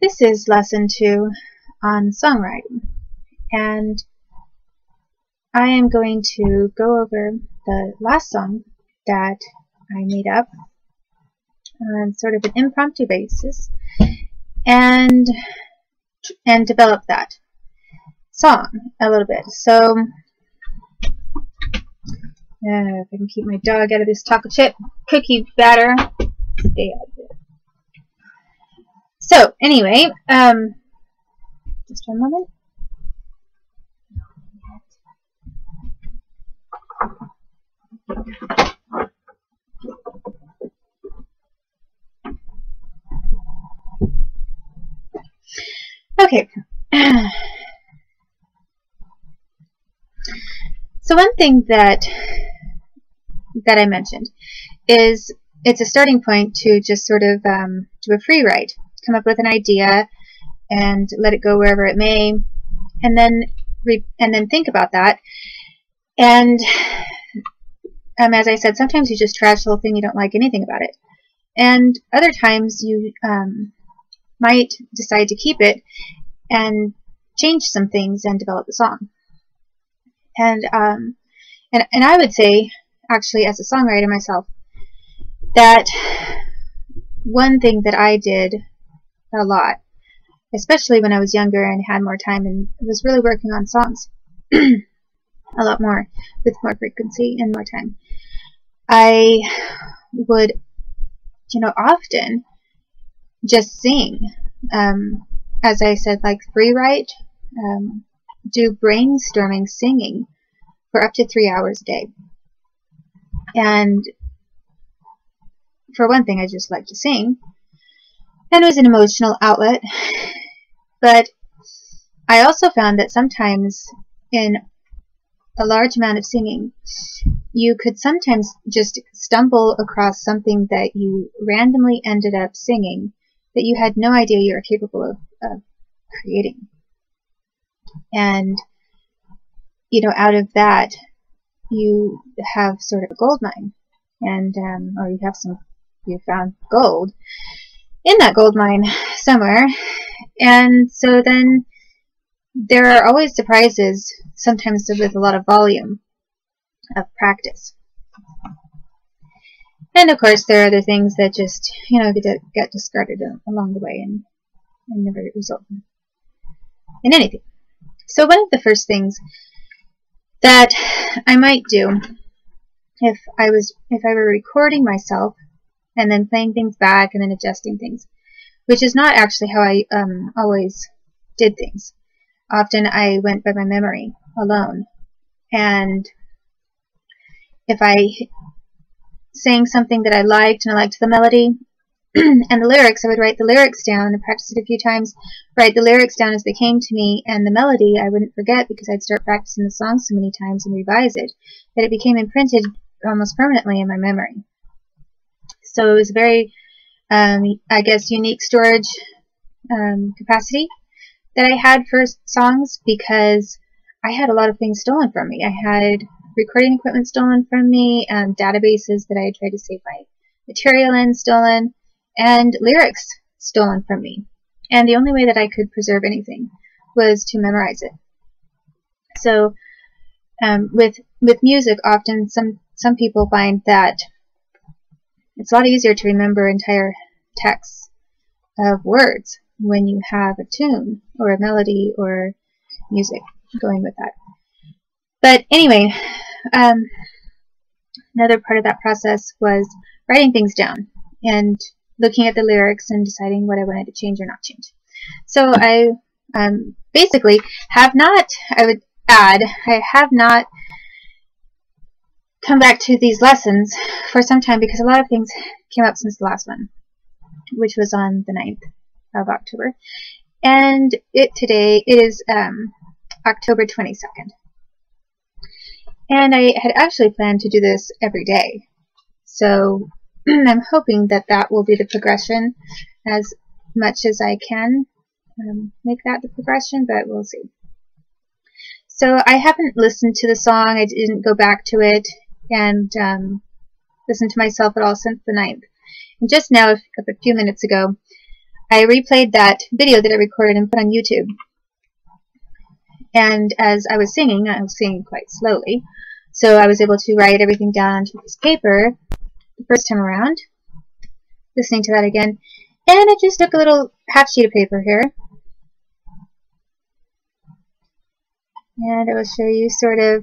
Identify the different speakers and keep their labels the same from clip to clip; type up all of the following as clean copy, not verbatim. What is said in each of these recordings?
Speaker 1: This is lesson 2 on songwriting, and I am going to go over the last song that I made up on sort of an impromptu basis and develop that song a little bit. So if I can keep my dog out of this chocolate chip cookie batter, stay out of it. So anyway, just one moment. Okay. So one thing that I mentioned is it's a starting point to just sort of do a free write, come up with an idea and let it go wherever it may, and then think about that. And as I said, sometimes you just trash the whole thing, you don't like anything about it, and other times you might decide to keep it and change some things and develop the song. And I would say, actually, as a songwriter myself, that one thing that I did a lot, especially when I was younger and had more time and was really working on songs a lot more, with more frequency and more time, I would, often just sing, as I said, like free write, do brainstorming singing for up to 3 hours a day. And for one thing, I just like to sing, and it was an emotional outlet. But I also found that sometimes in a large amount of singing, you could sometimes just stumble across something that you randomly ended up singing that you had no idea you were capable of creating. And, out of that, you have sort of a gold mine, and or you found gold in that gold mine somewhere. And so then there are always surprises, sometimes with a lot of volume of practice. And of course there are other things that just, get discarded along the way and never result in anything. So one of the first things that I might do if I were recording myself and then playing things back and then adjusting things, which is not actually how I always did things. Often I went by my memory alone, and if I sang something that I liked and I liked the melody and the lyrics, I would write the lyrics down and practice it a few times, write the lyrics down as they came to me, and the melody I wouldn't forget because I'd start practicing the song so many times and revise it that it became imprinted almost permanently in my memory. So it was a very, I guess, unique storage capacity that I had for songs, because I had a lot of things stolen from me. I had recording equipment stolen from me, databases that I had tried to save my material in stolen, and lyrics stolen from me. And the only way that I could preserve anything was to memorize it. So with music, often some people find that it's a lot easier to remember entire texts of words when you have a tune or a melody or music going with that. But anyway, another part of that process was writing things down and looking at the lyrics and deciding what I wanted to change or not change. So I basically have not, I have not come back to these lessons for some time because a lot of things came up since the last one, which was on the 9th of October. And today is October 22nd. And I had actually planned to do this every day. So I'm hoping that that will be the progression as much as I can make that the progression, but we'll see. So I haven't listened to the song. I didn't go back to it and listen to myself at all since the 9th. And just now, a few minutes ago, I replayed that video that I recorded and put on YouTube. And as I was singing quite slowly, so I was able to write everything down onto this paper the first time around, listening to that again. And I just took a little half sheet of paper here, and I will show you sort of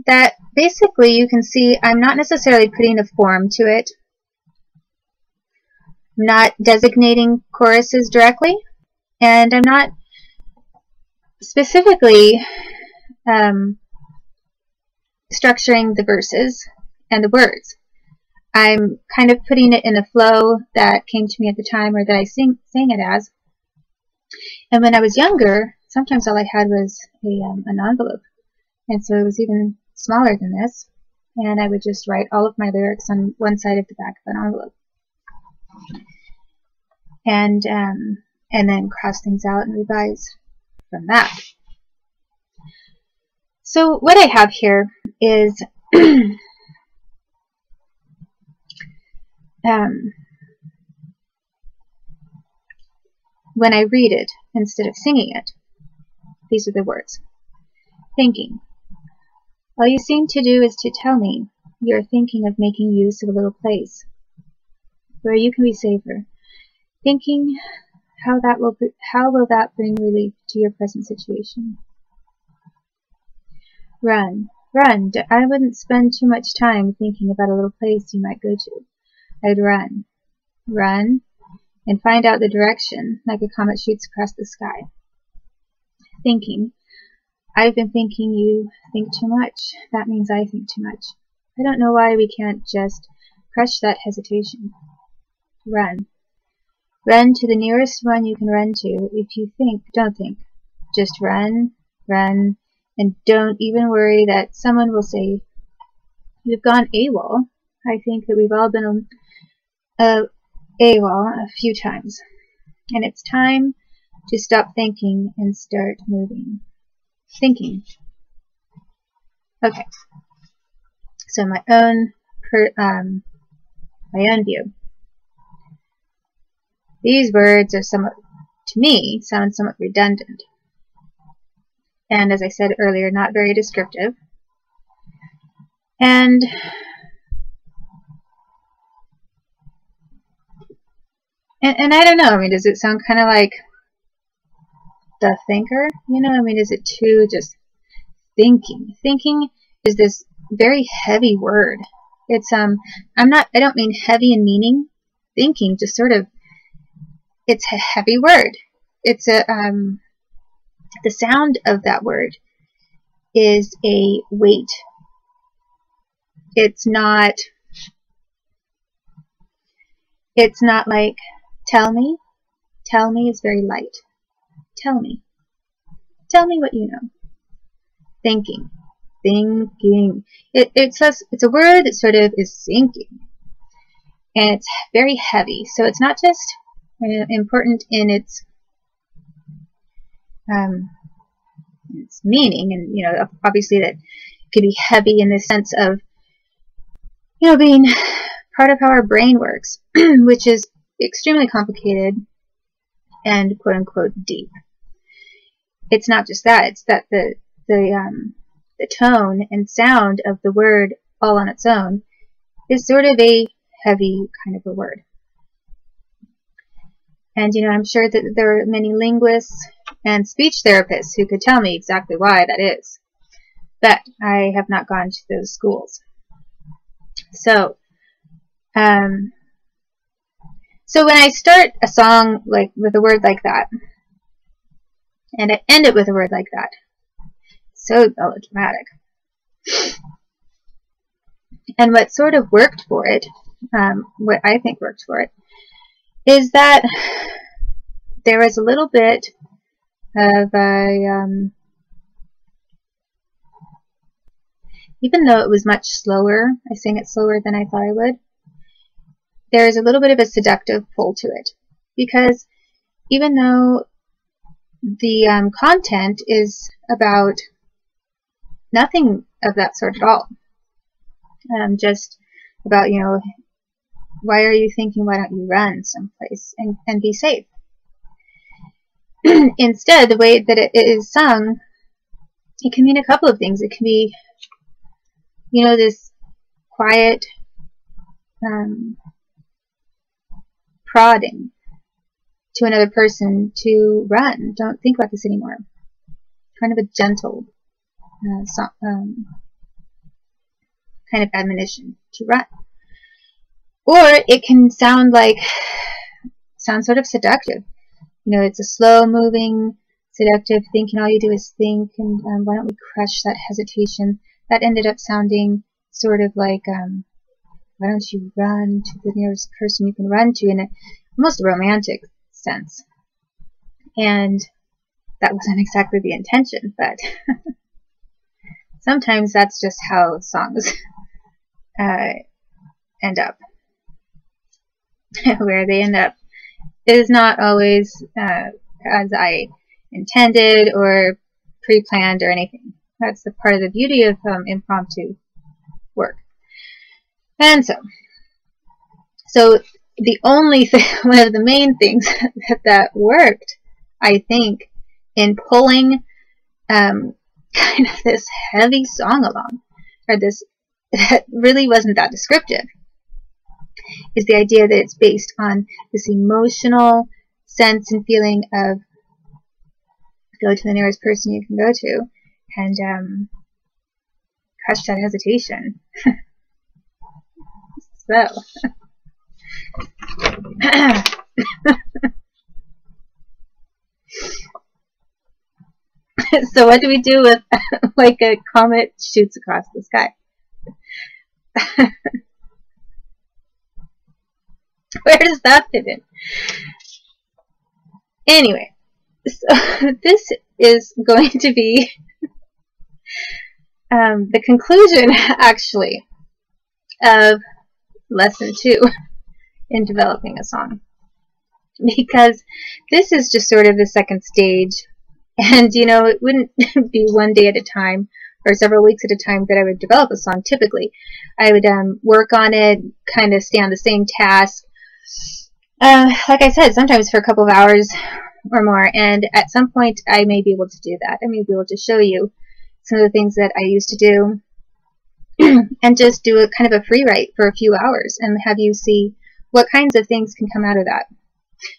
Speaker 1: that. Basically, you can see I'm not necessarily putting a form to it. I'm not designating choruses directly, and I'm not specifically structuring the verses and the words. I'm kind of putting it in the flow that came to me at the time, or that I sang it as. And when I was younger, sometimes all I had was an envelope, and so it was even smaller than this, and I would just write all of my lyrics on one side of the back of an envelope, and then cross things out and revise from that. So what I have here is when I read it instead of singing it, these are the words. Thinking. All you seem to do is to tell me you are thinking of making use of a little place where you can be safer. Thinking how will that bring relief to your present situation? Run, run. I wouldn't spend too much time thinking about a little place you might go to. I'd run, run, and find out the direction like a comet shoots across the sky. Thinking. I've been thinking you think too much. That means I think too much. I don't know why we can't just crush that hesitation. Run. Run to the nearest one you can run to. If you think, don't think. Just run, run, and don't even worry that someone will say, you've gone AWOL. I think that we've all been AWOL a few times. And it's time to stop thinking and start moving. Thinking. Okay. So my own view. These words are somewhat, to me, sound somewhat redundant. And as I said earlier, not very descriptive. And I don't know, I mean, does it sound kind of like the thinker? You know, I mean, is it too just thinking? Thinking is this very heavy word. It's I don't mean heavy in meaning. Thinking just sort of, it's a heavy word. It's a the sound of that word is a weight. It's not like tell me. Tell me is very light. Tell me. Tell me what you know. Thinking. Thinking. It's a word that sort of is sinking. And it's very heavy. So it's not just important in its meaning, and you know, obviously that could be heavy in the sense of, you know, being part of how our brain works, which is extremely complicated and quote unquote deep. It's not just that; it's that the tone and sound of the word all on its own is sort of a heavy kind of a word. And you know, I'm sure that there are many linguists and speech therapists who could tell me exactly why that is, but I have not gone to those schools. So, so when I start a song like with a word like that, and I end it with a word like that, so melodramatic. And what sort of worked for it, what I think worked for it, is that there was a little bit of a, even though it was much slower, I sang it slower than I thought I would, there is a little bit of a seductive pull to it. Because even though the content is about nothing of that sort at all, just about, you know, why are you thinking, why don't you run someplace and be safe? Instead, the way that it is sung, it can mean a couple of things. It can be, you know, this quiet prodding to another person to run. Don't think about this anymore. Kind of a gentle kind of admonition to run. Or it can sound sort of seductive. You know, it's a slow-moving, seductive thinking. All you do is think, and why don't we crush that hesitation? That ended up sounding sort of like, why don't you run to the nearest person you can run to, in a almost romantic sense. And that wasn't exactly the intention, but sometimes that's just how songs end up. Where they end up is not always as I intended or pre-planned or anything. That's the part of the beauty of impromptu work. And so the only thing, one of the main things that worked, I think, in pulling kind of this heavy song along, or this that really wasn't that descriptive, is the idea that it's based on this emotional sense and feeling of go to the nearest person you can go to and crush that hesitation. So what do we do with like a comet shoots across the sky? Where does that fit in? Anyway, so this is going to be the conclusion, actually, of lesson 2 in developing a song. Because this is just sort of the second stage. And, you know, it wouldn't be one day at a time or several weeks at a time that I would develop a song, typically. I would work on it, kind of stay on the same task. Like I said, sometimes for a couple of hours or more. And at some point, I may be able to do that. I may be able to show you some of the things that I used to do and just do a kind of a free write for a few hours and have you see what kinds of things can come out of that.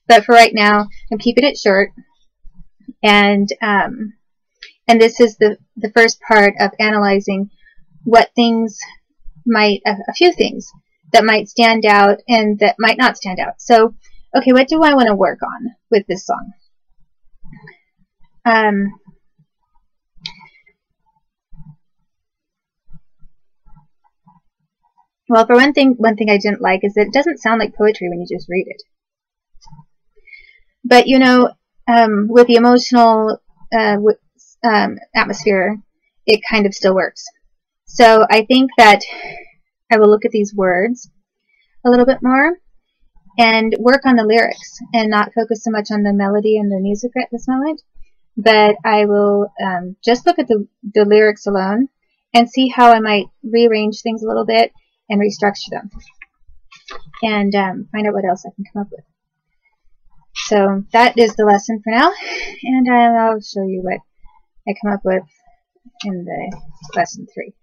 Speaker 1: But for right now, I'm keeping it short. And this is the first part of analyzing what things might, a few things that might stand out and that might not stand out. So, okay, what do I want to work on with this song? Well, for one thing I didn't like is that it doesn't sound like poetry when you just read it. But, you know, with the emotional atmosphere, it kind of still works. So I think that I will look at these words a little bit more and work on the lyrics and not focus so much on the melody and the music at this moment. But I will just look at the lyrics alone and see how I might rearrange things a little bit and restructure them and find out what else I can come up with. So that is the lesson for now, and I'll show you what I come up with in the lesson 3.